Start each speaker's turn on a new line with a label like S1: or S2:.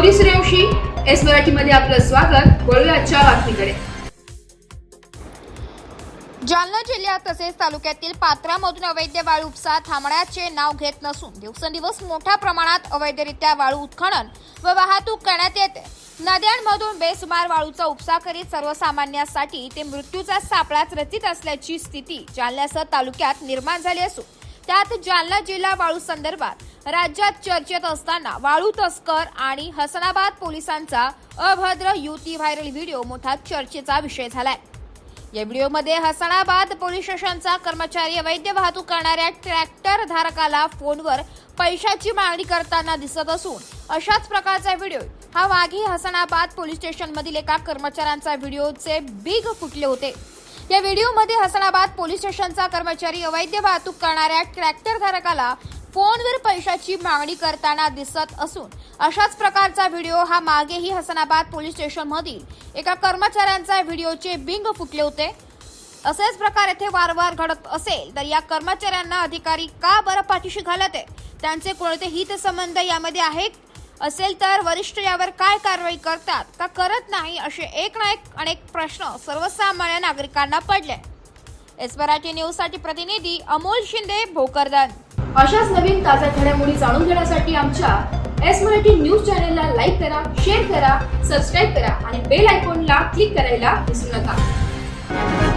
S1: Gauri Suryavanshi, S मराठीमध्ये आपलं स्वागत। वळूया आजच्या बातमीकडे।
S2: जालना जिल्ह्यात तसेच तालुक्यातील पात्रामधून अवैध वाळू उपसा थांबण्याचे नाव घेत नसून दिवसेंदिवस मोठ्या प्रमाणात अवैधरित्या वाळू उत्खनन व वाहतूक करण्यात येते। नद्यांमधून बेसुमार वाळूचा उपसा करीत सर्वसामान्यांसाठी ते मृत्यूचा सापळाच रचित असल्याची स्थिती जालन्यासह तालुक्यात निर्माण झाली असून त्यात जालना जिल्हा वाळू संदर्भात राज्यात चर्चेत असताना वाळू तस्कर आणि हसनाबाद पोलिसांचा अभद्र युती व्हायरल व्हिडिओ मोठा चर्चेचा विषय झालाय। या व्हिडिओमध्ये हसनाबाद पोलीस स्टेशनचा कर्मचारी अवैध वाहतूक करणाऱ्या ट्रॅक्टर धारकाला फोनवर पैशाची मागणी करताना दिसत असून अशाच प्रकारचा व्हिडिओ हा मागे हसनाबाद पोलीस स्टेशनमधील एका कर्मचाऱ्यांचा व्हिडिओचे बिग फुटले होते। या व्हिडिओमध्ये हसनाबाद पोलीस स्टेशनचा कर्मचारी अवैध वाहतूक करणाऱ्या ट्रॅक्टर धारकाला फोनवर पैशाची मागणी करताना दिसत असून अशाच प्रकारचा व्हिडिओ हा मागेही हसनाबाद पोलीस स्टेशनमधील एका कर्मचाऱ्यांचा व्हिडिओचे बिंग फुटले होते। असेच प्रकार येथे वारंवार घडत असेल तर या कर्मचाऱ्यांना अधिकारी का बरं पाठीशी घालत आहे? त्यांचे कोणते हितसंबंध यामध्ये आहेत? असेल तर वरिष्ठ यावर काय कारवाई करतात का करत नाही असे एक ना एक अनेक प्रश्न सर्वसामान्य नागरिकांना पडले। एस मराठी न्यूज साठी प्रतिनिधी अमोल शिंदे, भोकरदन।
S1: अशाच नवीन ताज्या घडामोडी जाणून घेण्यासाठी आमच्या एस मराठी न्यूज चॅनलला लाईक करा, शेअर करा, सबस्क्राईब करा आणि बेल आयकॉनला क्लिक करायला विसरू नका।